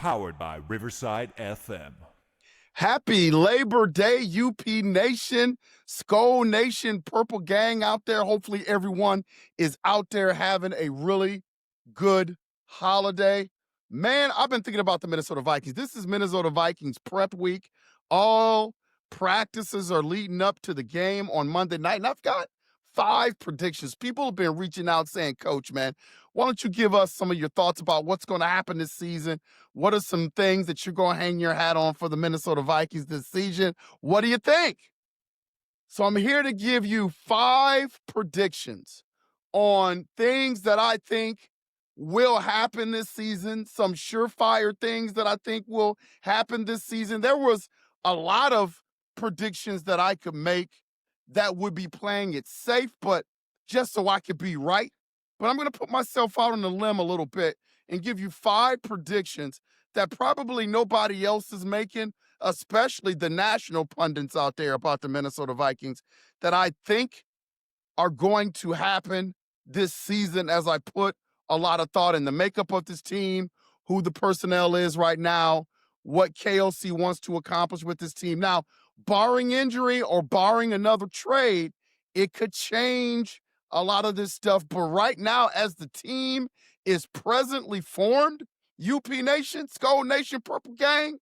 powered by Riverside FM. Happy Labor Day, UP Nation, Skull Nation, Purple Gang out there. Hopefully everyone is out there having a really good holiday. Man, I've been thinking about the Minnesota Vikings. This is Minnesota Vikings prep week. All practices are leading up to the game on Monday night, and I've got 5 predictions. People have been reaching out saying, Coach, man, why don't you give us some of your thoughts about what's going to happen this season? What are some things that you're going to hang your hat on for the Minnesota Vikings this season? What do you think? So I'm here to give you 5 predictions on things that I think will happen this season, some surefire things that I think will happen this season. There was a lot of predictions that I could make that would be playing it safe, but just so I could be right. But I'm going to put myself out on the limb a little bit and give you 5 predictions that probably nobody else is making, especially the national pundits out there about the Minnesota Vikings, that I think are going to happen this season as I put a lot of thought in the makeup of this team, who the personnel is right now, what KOC wants to accomplish with this team. Now, barring injury or barring another trade, it could change a lot of this stuff. But right now, as the team is presently formed, UP Nation, Skull Nation, Purple Gang,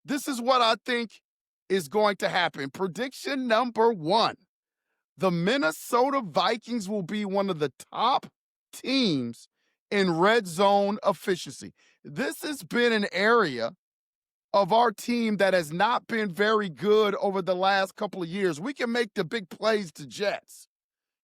this is what I think is going to happen. Prediction number 1. The Minnesota Vikings will be one of the top teams in red zone efficiency. This has been an area of our team that has not been very good over the last couple of years. We can make the big plays to Jets.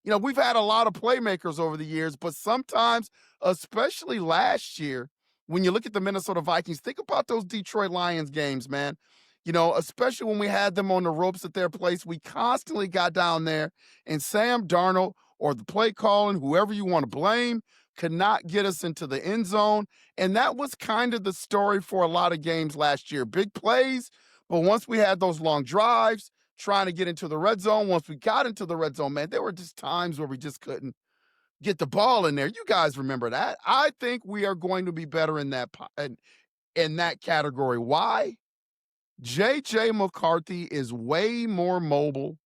You know, we've had a lot of playmakers over the years, but sometimes, especially last year, when you look at the Minnesota Vikings, think about those Detroit Lions games, man. You know, especially when we had them on the ropes at their place, we constantly got down there, and Sam Darnold or the play calling, whoever you want to blame, could not get us into the end zone. And that was kind of the story for a lot of games last year. Big plays, but once we had those long drives, trying to get into the red zone, once we got into the red zone, man, there were just times where we just couldn't get the ball in there. You guys remember that. I think we are going to be better in that category. Why? JJ McCarthy is way more mobile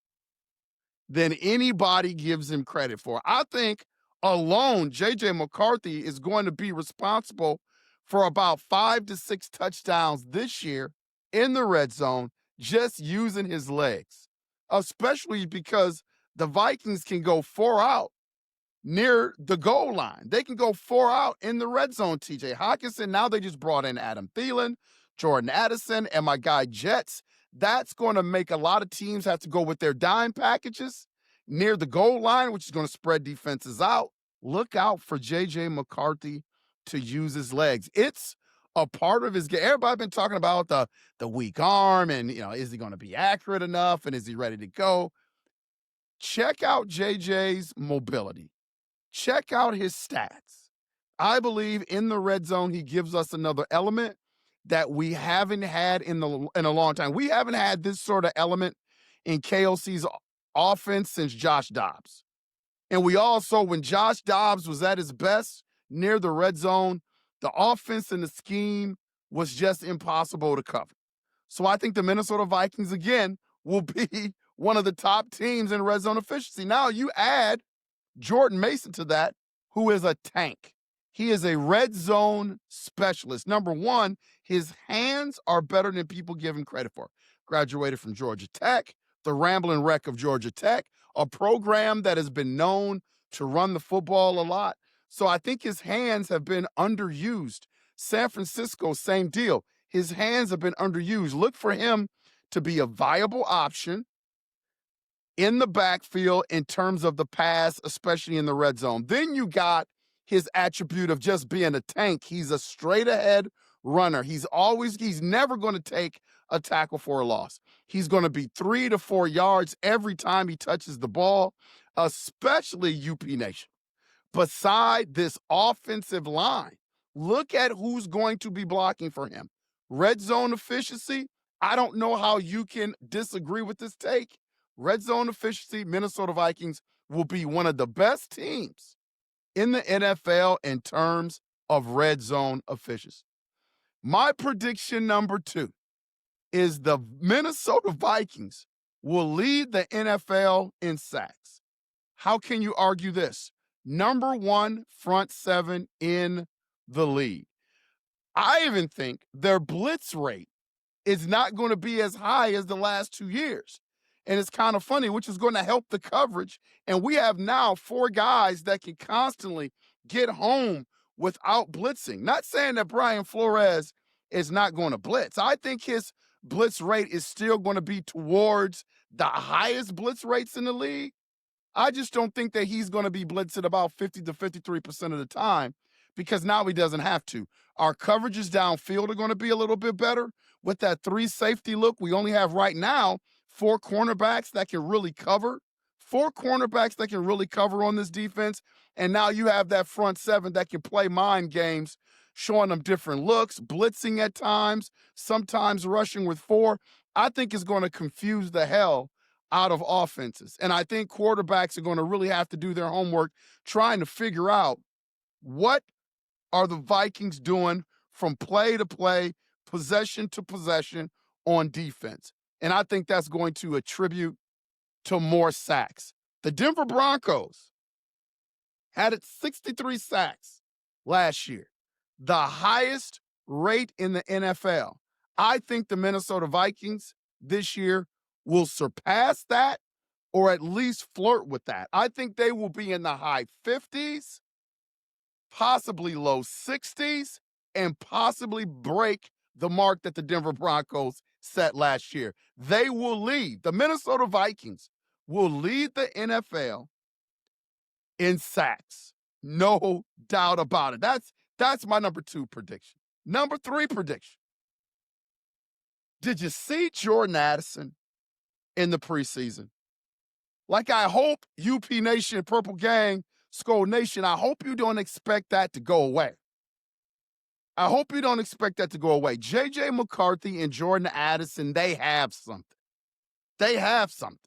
than anybody gives him credit for. I think alone, JJ McCarthy is going to be responsible for about 5 to 6 touchdowns this year in the red zone, just using his legs, especially because the Vikings can go 4 out near the goal line. They can go 4 out in the red zone, TJ Hockenson. Now they just brought in Adam Thielen, Jordan Addison, and my guy Jets. That's going to make a lot of teams have to go with their dime packages near the goal line, which is going to spread defenses out. Look out for JJ McCarthy to use his legs. It's a part of his game. Everybody been talking about the weak arm and, you know, is he going to be accurate enough and is he ready to go? Check out JJ's mobility. Check out his stats. I believe in the red zone, he gives us another element that we haven't had in a long time. We haven't had this sort of element in KOC's offense since Josh Dobbs. And we also, when Josh Dobbs was at his best near the red zone, the offense and the scheme was just impossible to cover. So I think the Minnesota Vikings, again, will be one of the top teams in red zone efficiency. Now you add Jordan Mason to that, who is a tank. He is a red zone specialist. Number 1, his hands are better than people give him credit for. Graduated from Georgia Tech, the Rambling Wreck of Georgia Tech, a program that has been known to run the football a lot. So I think his hands have been underused. San Francisco, same deal. His hands have been underused. Look for him to be a viable option in the backfield in terms of the pass, especially in the red zone. Then you got his attribute of just being a tank. He's a straight ahead runner. He's never going to take a tackle for a loss. He's going to be 3 to 4 yards every time he touches the ball, especially UP Nation. Beside this offensive line, look at who's going to be blocking for him. Red zone efficiency, I don't know how you can disagree with this take. Red zone efficiency, Minnesota Vikings will be one of the best teams in the NFL in terms of red zone efficiency. My prediction number 2 is the Minnesota Vikings will lead the NFL in sacks. How can you argue this? Number 1 front seven in the league. I even think their blitz rate is not going to be as high as the last 2 years. And it's kind of funny, which is going to help the coverage. And we have now 4 guys that can constantly get home without blitzing. Not saying that Brian Flores is not going to blitz. I think his blitz rate is still going to be towards the highest blitz rates in the league. I just don't think that he's going to be blitzed about 50 to 53% of the time because now he doesn't have to. Our coverages downfield are going to be a little bit better. With that 3 safety look, we only have right now 4 cornerbacks that can really cover. 4 cornerbacks that can really cover on this defense. And now you have that front 7 that can play mind games, showing them different looks, blitzing at times, sometimes rushing with 4. I think is going to confuse the hell out of offenses. And I think quarterbacks are going to really have to do their homework trying to figure out what are the Vikings doing from play to play, possession to possession on defense. And I think that's going to attribute to more sacks. The Denver Broncos had 63 sacks last year, the highest rate in the NFL. I think the Minnesota Vikings this year will surpass that or at least flirt with that. I think they will be in the high 50s, possibly low 60s, and possibly break the mark that the Denver Broncos set last year. They will lead. The Minnesota Vikings will lead the NFL in sacks. No doubt about it. That's my number 2 prediction. Number 3 prediction. Did you see Jordan Addison in the preseason? Like, I hope UP Nation, Purple Gang, Skull Nation, I hope you don't expect that to go away. I hope you don't expect that to go away. JJ McCarthy and Jordan Addison, they have something. They have something.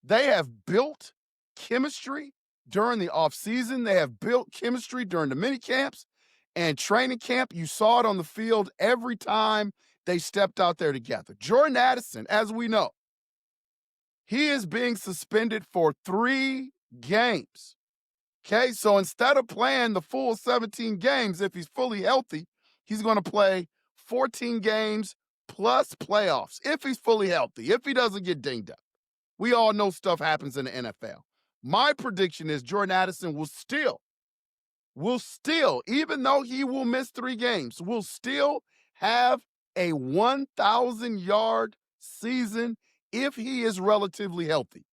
They have built chemistry during the offseason. They have built chemistry during the mini camps and training camp. You saw it on the field every time they stepped out there together. Jordan Addison, as we know, he is being suspended for 3 games. Okay, so instead of playing the full 17 games, if he's fully healthy, he's going to play 14 games plus playoffs if he's fully healthy, if he doesn't get dinged up. We all know stuff happens in the NFL. My prediction is Jordan Addison will still, even though he will miss 3 games, will still have a 1,000-yard season if he is relatively healthy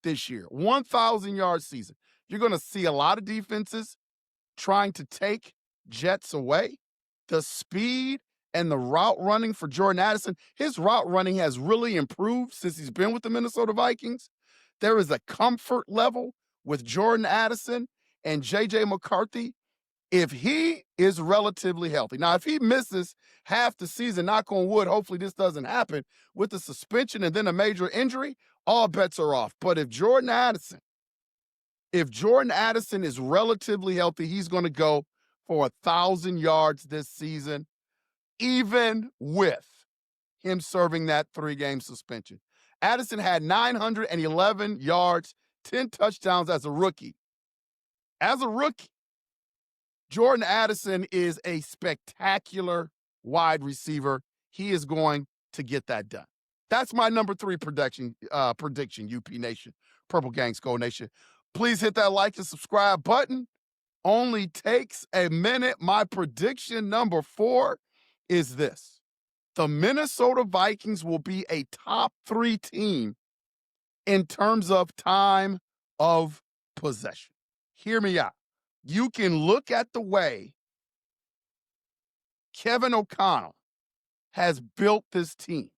this year. 1,000-yard season. You're going to see a lot of defenses trying to take Jets away. The speed and the route running for Jordan Addison, his route running has really improved since he's been with the Minnesota Vikings. There is a comfort level with Jordan Addison and JJ McCarthy if he is relatively healthy. Now, if he misses half the season, knock on wood, hopefully this doesn't happen, with the suspension and then a major injury, all bets are off. But if Jordan Addison is relatively healthy, he's going to go for 1,000 yards this season, even with him serving that 3-game suspension. Addison had 911 yards, 10 touchdowns as a rookie. As a rookie, Jordan Addison is a spectacular wide receiver. He is going to get that done. That's my number 3 prediction, UP Nation, Purple Gang, Skull Nation. Please hit that like and subscribe button. Only takes a minute. My prediction number 4 is this. The Minnesota Vikings will be a top 3 team in terms of time of possession. Hear me out. You can look at the way Kevin O'Connell has built this team.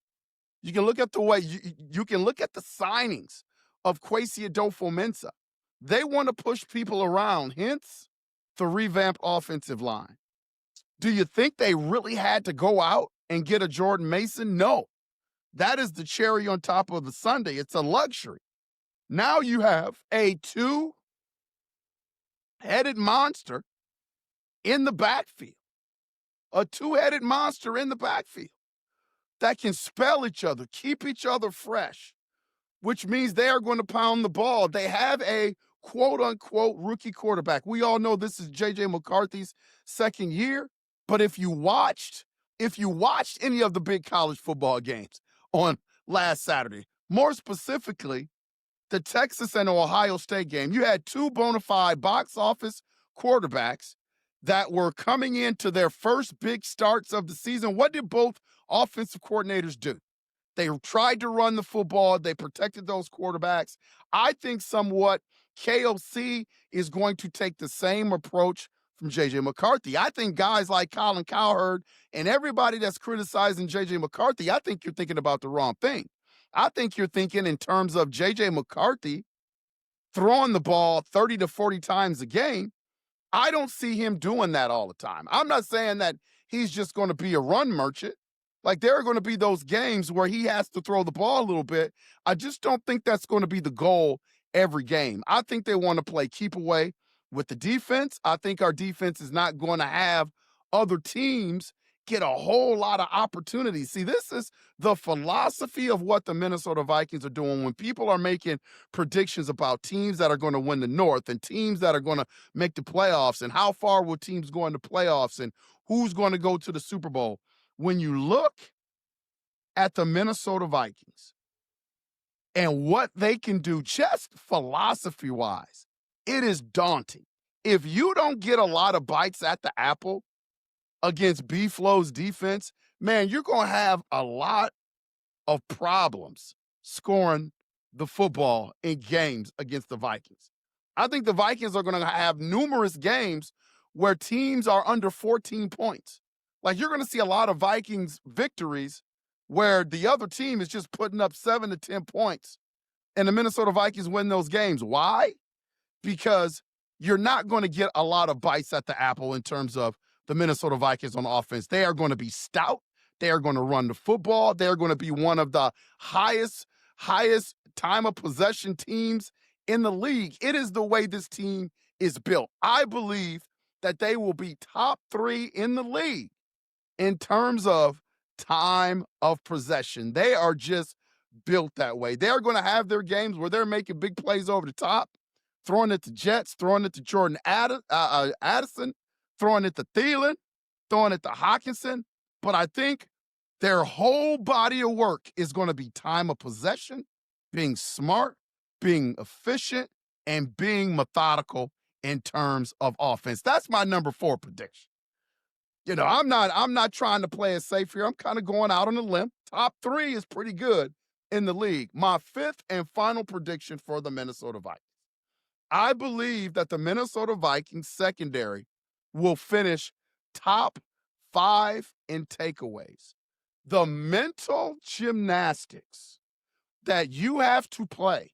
You can look at the way you can look at the signings of Kwesi Adofo-Mensah. They want to push people around, hence the revamped offensive line. Do you think they really had to go out and get a Jordan Mason? No. That is the cherry on top of the sundae. It's a luxury. Now you have a 2-headed monster in the backfield. a two-headed monster in the backfield that can spell each other, keep each other fresh, which means they are going to pound the ball. They have a quote-unquote rookie quarterback. We all know this is JJ McCarthy's second year, but if you watched any of the big college football games on last Saturday, more specifically the Texas and Ohio State game, you had two bona fide box office quarterbacks that were coming into their first big starts of the season. What did both offensive coordinators do? They tried to run the football. They protected those quarterbacks. I think somewhat KOC is going to take the same approach from JJ McCarthy. I think guys like Colin Cowherd and everybody that's criticizing JJ McCarthy, I think you're thinking about the wrong thing. I think you're thinking in terms of JJ McCarthy throwing the ball 30 to 40 times a game. I don't see him doing that all the time. I'm not saying that he's just going to be a run merchant. Like, there are going to be those games where he has to throw the ball a little bit. I just don't think that's going to be the goal every game. I think they want to play keep away with the defense. I think our defense is not going to have other teams get a whole lot of opportunities. See, this is the philosophy of what the Minnesota Vikings are doing when people are making predictions about teams that are going to win the North and teams that are going to make the playoffs and how far will teams go into playoffs and who's going to go to the Super Bowl. When you look at the Minnesota Vikings and what they can do just philosophy-wise, it is daunting. If you don't get a lot of bites at the apple against B-Flow's defense, man, you're going to have a lot of problems scoring the football in games against the Vikings. I think the Vikings are going to have numerous games where teams are under 14 points. Like, you're going to see a lot of Vikings victories where the other team is just putting up 7 to 10 points, and the Minnesota Vikings win those games. Why? Because you're not going to get a lot of bites at the apple in terms of the Minnesota Vikings on offense. They are going to be stout. They are going to run the football. They're going to be one of the highest time of possession teams in the league. It is the way this team is built. I believe that they will be top 3 in the league in terms of time of possession. They are just built that way. They're going to have their games where they're making big plays over the top, throwing it to Jets, throwing it to Jordan Addison, throwing it to Thielen, throwing it to Hawkinson. But I think their whole body of work is going to be time of possession, being smart, being efficient, and being methodical in terms of offense. That's my number 4 prediction. You know, I'm not trying to play it safe here. I'm kind of going out on a limb. Top 3 is pretty good in the league. My 5th and final prediction for the Minnesota Vikings. I believe that the Minnesota Vikings secondary will finish top 5 in takeaways. The mental gymnastics that you have to play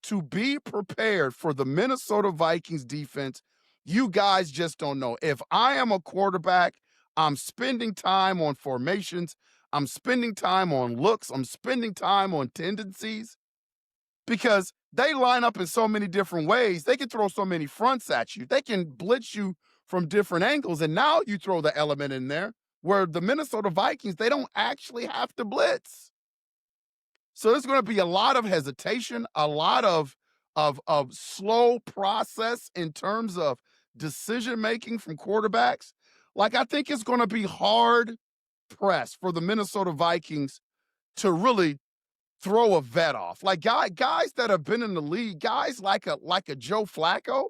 to be prepared for the Minnesota Vikings defense, you guys just don't know. If I am a quarterback, I'm spending time on formations. I'm spending time on looks. I'm spending time on tendencies because they line up in so many different ways. They can throw so many fronts at you. They can blitz you from different angles. And now you throw the element in there where the Minnesota Vikings, they don't actually have to blitz. So there's going to be a lot of hesitation, a lot of slow process in terms of decision-making from quarterbacks. Like, I think it's going to be hard pressed for the Minnesota Vikings to really throw a vet off. Like, guys that have been in the league, guys like a Joe Flacco,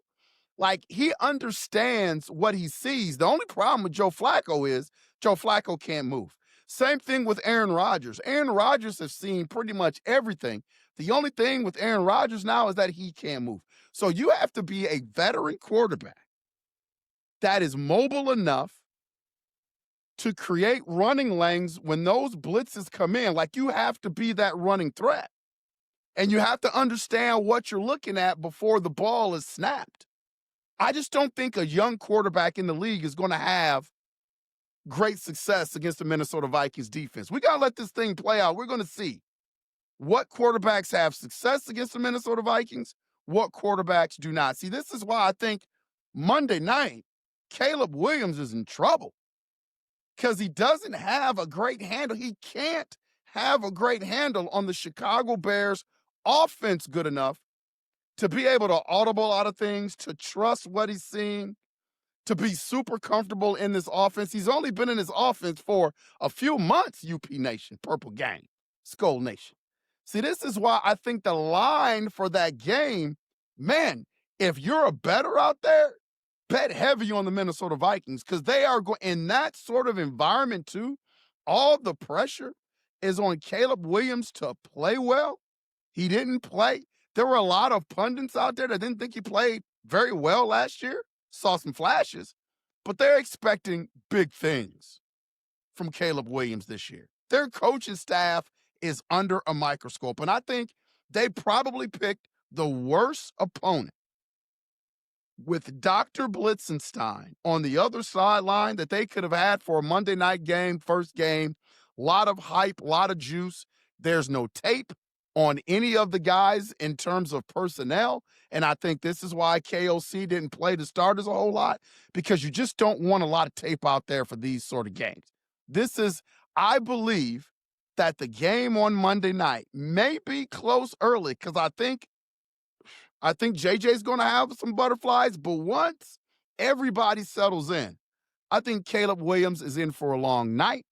like, he understands what he sees. The only problem with Joe Flacco is Joe Flacco can't move. Same thing with Aaron Rodgers. Aaron Rodgers has seen pretty much everything. The only thing with Aaron Rodgers now is that he can't move. So you have to be a veteran quarterback that is mobile enough to create running lanes when those blitzes come in. Like, you have to be that running threat. And you have to understand what you're looking at before the ball is snapped. I just don't think a young quarterback in the league is going to have great success against the Minnesota Vikings defense. We got to let this thing play out. We're going to see what quarterbacks have success against the Minnesota Vikings, what quarterbacks do not. See, this is why I think Monday night, Caleb Williams is in trouble. because he doesn't have a great handle. He can't have a great handle on the Chicago Bears offense good enough to be able to audible out of things, to trust what he's seeing, to be super comfortable in this offense. He's only been in this offense for a few months, UP Nation, Purple Gang, Skull Nation. See, this is why I think the line for that game, man, if you're a bettor out there, bet heavy on the Minnesota Vikings because they are going in that sort of environment too. All the pressure is on Caleb Williams to play well. He didn't play. There were a lot of pundits out there that didn't think he played very well last year. Saw some flashes, but they're expecting big things from Caleb Williams this year. Their coaching staff is under a microscope, and I think they probably picked the worst opponent with Dr. Blitzenstein on the other sideline that they could have had for a Monday night game, first game. A lot of hype, a lot of juice. There's no tape on any of the guys in terms of personnel. And I think this is why KOC didn't play the starters a whole lot, because you just don't want a lot of tape out there for these sort of games. This is, I believe, that the game on Monday night may be close early because I think JJ's going to have some butterflies, but once everybody settles in, I think Caleb Williams is in for a long night.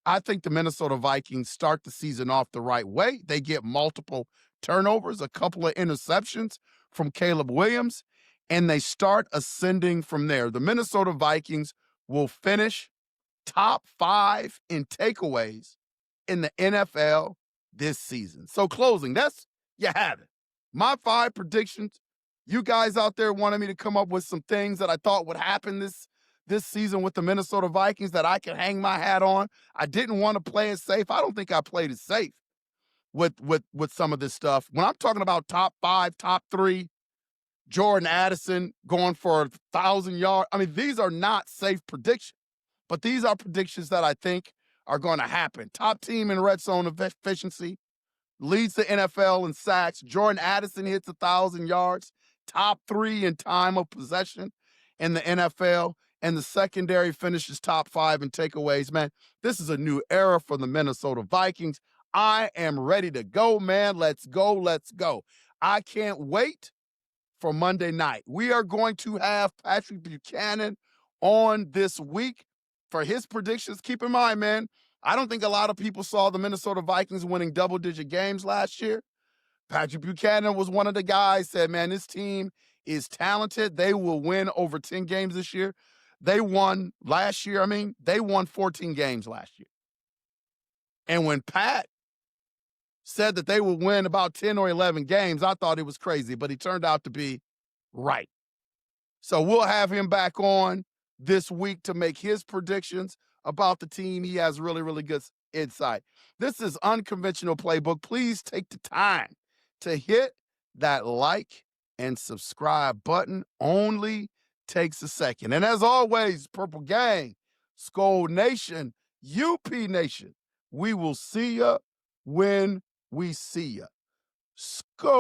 I think the Minnesota Vikings start the season off the right way. They get multiple turnovers, a couple of interceptions from Caleb Williams, and they start ascending from there. The Minnesota Vikings will finish top 5 in takeaways in the NFL this season. So closing, you have it. My 5 predictions. You guys out there wanted me to come up with some things that I thought would happen this season with the Minnesota Vikings that I can hang my hat on. I didn't want to play it safe. I don't think I played it safe with some of this stuff. When I'm talking about top 5, top 3, Jordan Addison going for 1,000 yards, I mean, these are not safe predictions, but these are predictions that I think are going to happen. Top team in red zone efficiency, leads the NFL in sacks. Jordan Addison hits 1,000 yards, top 3 in time of possession in the NFL, and the secondary finishes top 5 in takeaways. Man, this is a new era for the Minnesota Vikings. I am ready to go, man. Let's go. Let's go. I can't wait for Monday night. We are going to have Patrick Buchanan on this week for his predictions. Keep in mind, man, I don't think a lot of people saw the Minnesota Vikings winning double-digit games last year. Patrick Buchanan was one of the guys, said, man, this team is talented. They will win over 10 games this year. They won last year. They won 14 games last year. And when Pat said that they would win about 10 or 11 games, I thought it was crazy, but he turned out to be right. So we'll have him back on this week to make his predictions about the team. He has really, really good insight. This is Unconventional Playbook. Please take the time to hit that like and subscribe button. Only takes a second. And as always, Purple Gang, Skull Nation, UP Nation, we will see ya when we see ya. Skull.